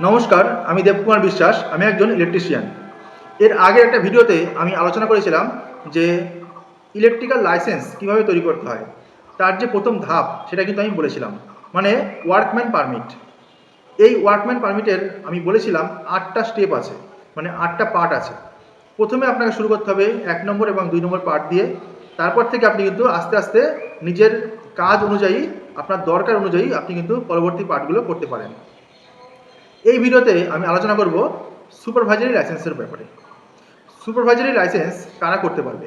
নমস্কার, আমি দেবকুমার বিশ্বাস। আমি একজন ইলেকট্রিশিয়ান। এর আগের একটা ভিডিওতে আমি আলোচনা করেছিলাম যে ইলেকট্রিক্যাল লাইসেন্স কিভাবে তৈরি করতে হয়। তার যে প্রথম ধাপ সেটা কিন্তু আমি বলেছিলাম, মানে ওয়ার্কম্যান পারমিট। এই ওয়ার্কম্যান পারমিটের আমি বলেছিলাম 8টা স্টেপ আছে, মানে 8টা পার্ট আছে। প্রথমে আপনাকে শুরু করতে হবে 1 নম্বর এবং 2 নম্বর পার্ট দিয়ে। তারপর থেকে আপনি কিন্তু আস্তে আস্তে নিজের কাজ অনুযায়ী, আপনার দরকার অনুযায়ী আপনি কিন্তু পরবর্তী পার্টগুলো করতে পারেন। এই ভিডিওতে আমি আলোচনা করব সুপারভাইজারি লাইসেন্সের ব্যাপারে। সুপারভাইজারি লাইসেন্স কারা করতে পারবে?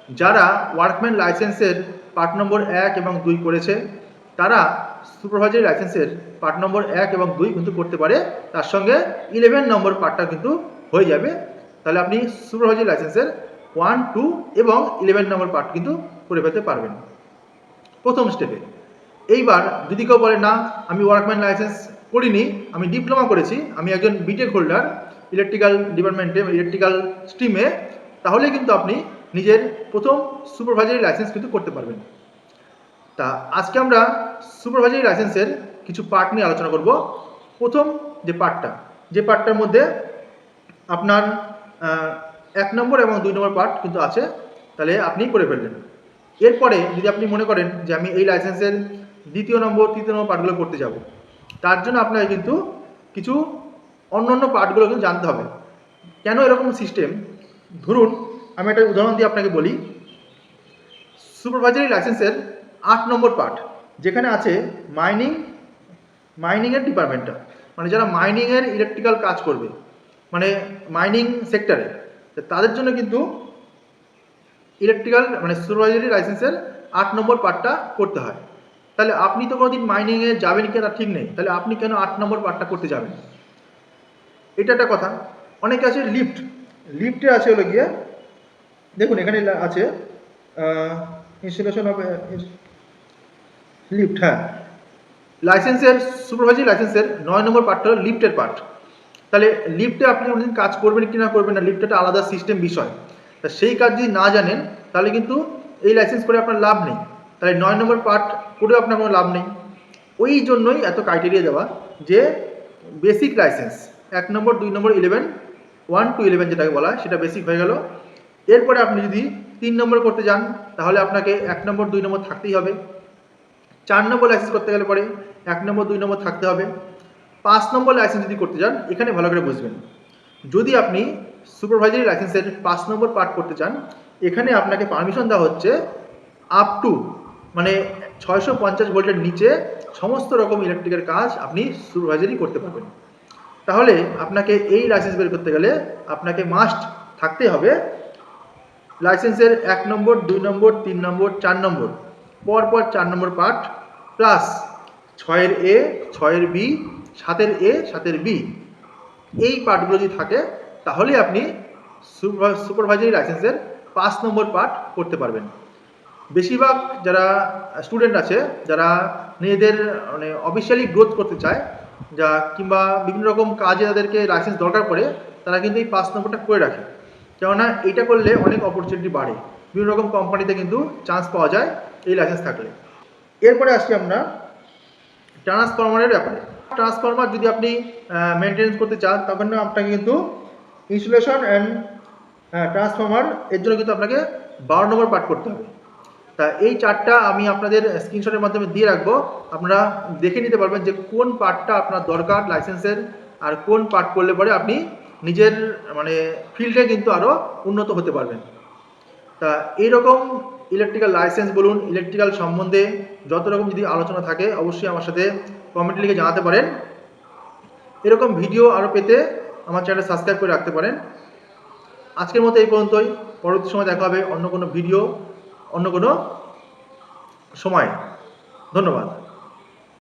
যারা ওয়ার্কম্যান লাইসেন্সের পার্ট নম্বর 1 এবং 2 করেছে, তারা সুপারভাইজারি লাইসেন্সের পার্ট নম্বর 1 এবং 2 কিন্তু করতে পারে। তার সঙ্গে 11 নম্বর পার্টটা কিন্তু হয়ে যাবে। তাহলে আপনি সুপারভাইজারি লাইসেন্সের 1, 2 এবং 11 নম্বর পার্ট কিন্তু করে ফেলতে পারবেন প্রথম স্টেপে। এইবার যদি কেউ বলে না, আমি ওয়ার্কম্যান লাইসেন্স করিনি, আমি ডিপ্লোমা করেছি, আমি একজন বিটেক হোল্ডার ইলেকট্রিক্যাল ডিপার্টমেন্টে, ইলেকট্রিক্যাল স্ট্রিমে, তাহলে কিন্তু আপনি নিজের প্রথম সুপারভাইজারি লাইসেন্স কিন্তু করতে পারবেন। তা আজকে আমরা সুপারভাইজারি লাইসেন্সের কিছু পার্ট নিয়ে আলোচনা করব। প্রথম যে পার্টটার মধ্যে আপনার 1 নম্বর এবং 2 নম্বর পার্ট কিন্তু আছে, তাহলে আপনি করে ফেলবেন। এরপরে যদি আপনি মনে করেন যে আমি এই লাইসেন্সের 2য় নম্বর 3য় নম্বর পার্টগুলো করতে যাব, তার জন্য আপনাকে কিন্তু কিছু অন্য পার্টগুলো কিন্তু জানতে হবে। কেন এরকম সিস্টেম? ধরুন আমি একটা উদাহরণ দিয়ে আপনাকে বলি। সুপারভাইজারি লাইসেন্সের 8 নম্বর পার্ট যেখানে আছে মাইনিংয়ের ডিপার্টমেন্টটা, মানে যারা মাইনিংয়ের ইলেকট্রিক্যাল কাজ করবে, মানে মাইনিং সেক্টরে, তাদের জন্য কিন্তু ইলেকট্রিক্যাল মানে সুপারভাইজারি লাইসেন্সের 8 নম্বর পার্টটা করতে হয়। তাহলে আপনি তো কোনোদিন মাইনিংয়ে যাবেন কি না ঠিক নেই, তাহলে আপনি কেন 8 নম্বর পার্টটা করতে যাবেন? এটা একটা কথা। অনেকে আছে লিফটে আছে হলো গিয়ে, দেখুন এখানে আছে ইনস্টলেশন অফ লিফট। হ্যাঁ, লাইসেন্সের সুপারভাইজারি লাইসেন্সের 9 নম্বর পার্টটা হলো লিফটের পার্ট। তাহলে লিফটে আপনি কোনোদিন কাজ করবেন কি না করবেন না, লিফটে একটা আলাদা সিস্টেম বিষয়। তা সেই কাজ যদি না জানেন, তাহলে কিন্তু এই লাইসেন্স করে আপনার লাভ নেই। তাহলে 9 নম্বর পার্ট করেও আপনার কোনো লাভ নেই। ওই জন্যই এত ক্রাইটেরিয়া দেওয়া যে basic licence 1 number 2 number 11, 1 to 11 যেটাকে বলা হয় সেটা বেসিক হয়ে গেল। এরপরে আপনি যদি 3 নম্বর করতে যান, তাহলে আপনাকে 1 নম্বর 2 নম্বর থাকতেই হবে। 4 নম্বর লাইসেন্স করতে গেলে পরে 1 নম্বর 2 নম্বর থাকতে হবে। 5 নম্বর লাইসেন্স যদি করতে যান, এখানে ভালো করে বুঝবেন, যদি আপনি সুপারভাইজারি লাইসেন্সের 5 নম্বর পার্ট করতে চান, এখানে আপনাকে পারমিশন দেওয়া হচ্ছে আপ টু, মানে 650 ভোল্টের নিচে সমস্ত রকম ইলেকট্রিকের কাজ আপনি সুপারভাইজারি করতে পারবেন। তাহলে আপনাকে এই লাইসেন্স বের করতে গেলে আপনাকে মাস্ট থাকতে হবে লাইসেন্সের 1 নম্বর 2 নম্বর 3 নম্বর 4 নম্বর, পরপর 4 নম্বর পার্ট, প্লাস 6-এর এ, 6-এর বি, 7-এর এ, 7-এর বি, এই পার্টগুলো যদি থাকে, তাহলে আপনি সুপারভাইজারি লাইসেন্সের 5 নম্বর পার্ট করতে পারবেন। বেশিরভাগ যারা স্টুডেন্ট আছে, যারা নিজেদের মানে অফিসিয়ালি গ্রোথ করতে চায়, যা কিংবা বিভিন্ন রকম কাজে তাদেরকে লাইসেন্স দরকার পড়ে, তারা কিন্তু এই 5 নম্বরটা করে রাখে। কেননা এইটা করলে অনেক অপরচুনিটি বাড়ে, বিভিন্ন রকম কোম্পানিতে কিন্তু চান্স পাওয়া যায় এই লাইসেন্স থাকলে। এরপরে আসছি আমরা ট্রান্সফরমারের ব্যাপারে। ট্রান্সফরমার যদি আপনি মেনটেন্স করতে চান, তখন আপনাকে কিন্তু ইনস্টলেশন অ্যান্ড ট্রান্সফরমার এর জন্য কিন্তু আপনাকে 12 নম্বর পার্ট করতে হবে। তা এই চারটা আমি আপনাদের স্ক্রিনশটের মাধ্যমে দিয়ে রাখবো, আপনারা দেখে নিতে পারবেন যে কোন পার্টটা আপনার দরকার লাইসেন্সের, আর কোন পার্ট করলে পরে আপনি নিজের মানে ফিল্ডে কিন্তু আরও উন্নত হতে পারবেন। তা এইরকম ইলেকট্রিক্যাল লাইসেন্স বলুন, ইলেকট্রিক্যাল সম্বন্ধে যত রকম যদি আলোচনা থাকে, অবশ্যই আমার সাথে কমেন্টে লিখে জানাতে পারেন। এরকম ভিডিও আরও পেতে আমার চ্যানেল সাবস্ক্রাইব করে রাখতে পারেন। আজকের মতো এই পর্যন্তই। পরবর্তী সময় দেখা হবে অন্য কোনো ভিডিও, অন্য কোনো সময়। ধন্যবাদ।